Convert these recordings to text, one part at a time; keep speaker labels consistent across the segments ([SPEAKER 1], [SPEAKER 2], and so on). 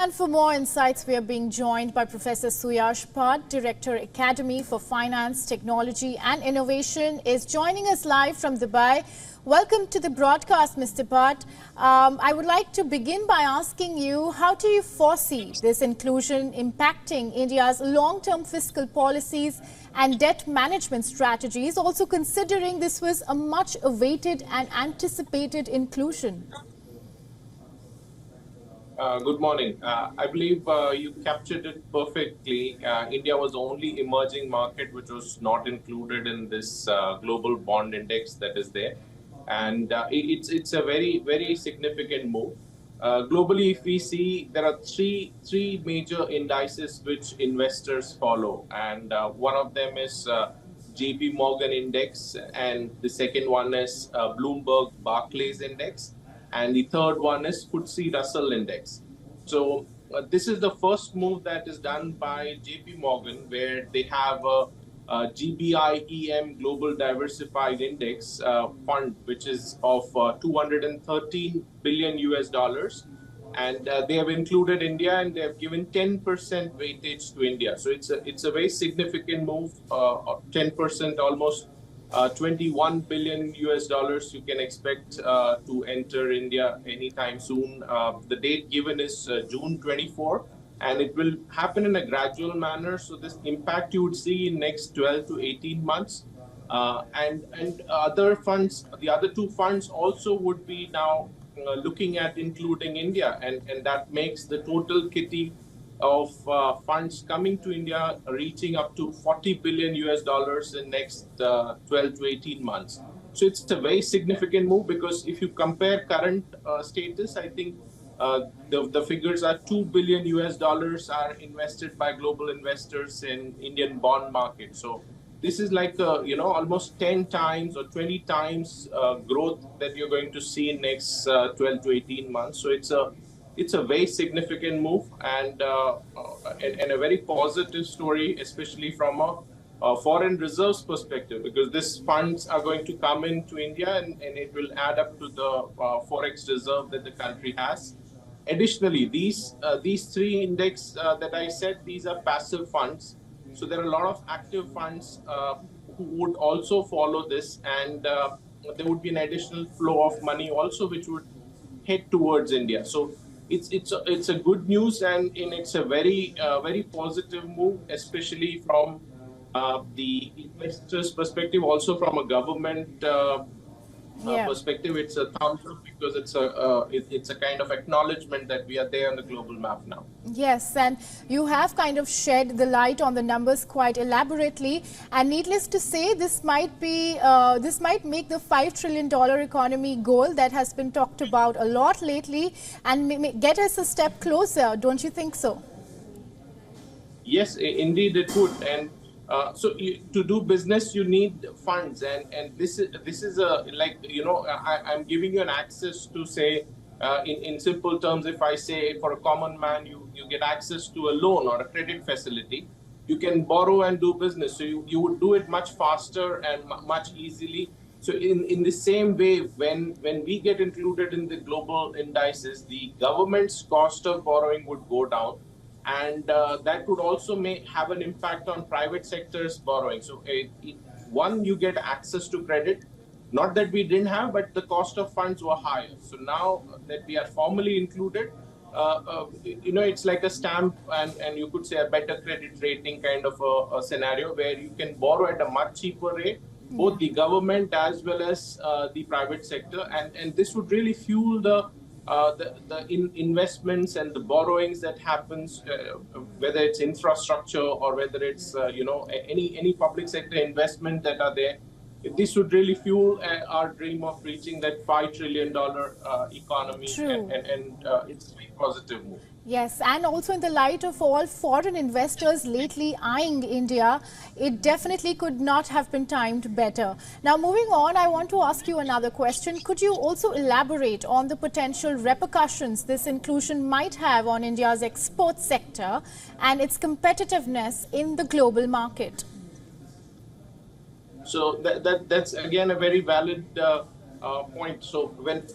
[SPEAKER 1] And for more insights, we are being joined by Professor Suyash Bhatt, Director, Academy for Finance, Technology and Innovation, is joining us live from Dubai. Welcome to the broadcast, Mr. Bhatt. I would like to begin by asking you, how do you foresee this inclusion impacting India's long-term fiscal policies and debt management strategies, also considering this was a much-awaited and anticipated inclusion?
[SPEAKER 2] Good morning. I believe you captured it perfectly. India was the only emerging market which was not included in this global bond index that is there. And it's a very significant move. Globally, if we see, there are three major indices which investors follow. And one of them is JP Morgan Index, and the second one is Bloomberg Barclays Index. And the third one is FTSE Russell Index. So this is the first move that is done by JP Morgan, where they have a GBI-EM Global Diversified Index fund, which is of 213 billion US dollars. And they have included India, and they have given 10% weightage to India. So it's a very significant move, 10%, almost 21 billion US dollars you can expect to enter India anytime soon. The date given is June 24, and it will happen in a gradual manner. So this impact you would see in next 12 to 18 months. And other funds, the other two funds also would be now looking at including India, and that makes the total kitty of funds coming to India reaching up to 40 billion US dollars in next 12 to 18 months. So it's a very significant move, because if you compare current status, I think the figures are 2 billion US dollars are invested by global investors in Indian bond market. So this is like almost 10 times or 20 times growth that you're going to see in next 12 to 18 months. So it's a very significant move, and a very positive story, especially from a foreign reserves perspective, because these funds are going to come into India, and it will add up to the forex reserve that the country has. Additionally, these three index that I said, these are passive funds. So there are a lot of active funds who would also follow this, and there would be an additional flow of money also, which would head towards India. So it's a good news, and it's a very positive move, especially from the investors' perspective, also from a government perspective. It's a thumbs up, because it's a kind of acknowledgement that we are there on the global map now.
[SPEAKER 1] Yes, and you have kind of shed the light on the numbers quite elaborately, and needless to say, this might make the $5 trillion economy goal that has been talked about a lot lately, and get us a step closer. Don't you think so?
[SPEAKER 2] Yes, indeed it would. And so to do business, you need funds, and this is I'm giving you an access to, say, in simple terms, if I say for a common man, you get access to a loan or a credit facility, you can borrow and do business. So you would do it much faster and much easily. So in the same way, when we get included in the global indices, the government's cost of borrowing would go down. And that would also have an impact on private sector's borrowing. So one, you get access to credit, not that we didn't have, but the cost of funds were higher. So now that we are formally included, it's like a stamp, and you could say a better credit rating kind of a scenario, where you can borrow at a much cheaper rate, both the government as well as the private sector. And this would really fuel the investments and the borrowings that happens, whether it's infrastructure or whether it's any public sector investment that are there. This would really fuel our dream of reaching that $5 trillion economy.
[SPEAKER 1] True.
[SPEAKER 2] And it's a very positive move.
[SPEAKER 1] Yes, and also in the light of all foreign investors lately eyeing India, it definitely could not have been timed better. Now, moving on, I want to ask you another question. Could you also elaborate on the potential repercussions this inclusion might have on India's export sector and its competitiveness in the global market?
[SPEAKER 2] So that's again a very valid point. So when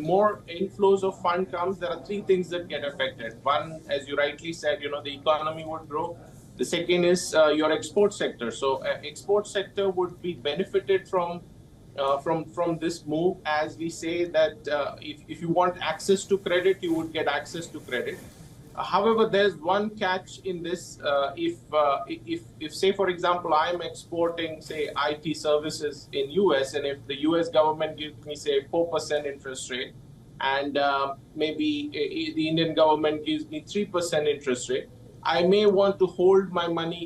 [SPEAKER 2] more inflows of fund comes, there are three things that get affected. One, as you rightly said, the economy would grow. The second is your export sector. So export sector would be benefited from this move, as we say that if you want access to credit, you would get access to credit. However, there's one catch in this. If say for example, I'm exporting say IT services in US, and if the US government gives me say 4% interest rate, and maybe the Indian government gives me 3% interest rate, I may want to hold my money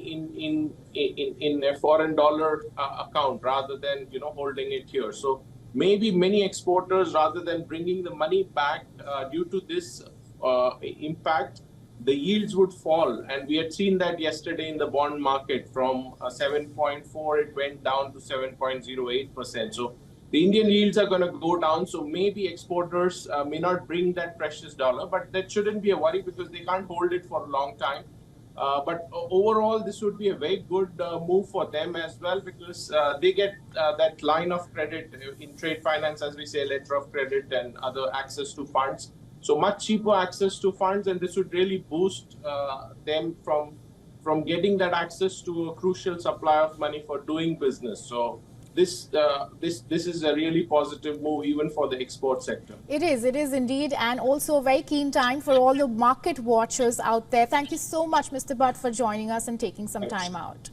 [SPEAKER 2] in a foreign dollar account rather than holding it here. So maybe many exporters, rather than bringing the money back due to this impact, the yields would fall. And we had seen that yesterday in the bond market. From 7.4, it went down to 7.08%. So the Indian yields are going to go down. So maybe exporters may not bring that precious dollar, but that shouldn't be a worry because they can't hold it for a long time. But overall, this would be a very good move for them as well, because they get that line of credit in trade finance, as we say, letter of credit and other access to funds. So much cheaper access to funds, and this would really boost them from getting that access to a crucial supply of money for doing business. So this is a really positive move even for the export sector.
[SPEAKER 1] It is indeed, and also a very keen time for all the market watchers out there. Thank you so much, Mr. Bhatt, for joining us and taking some time out.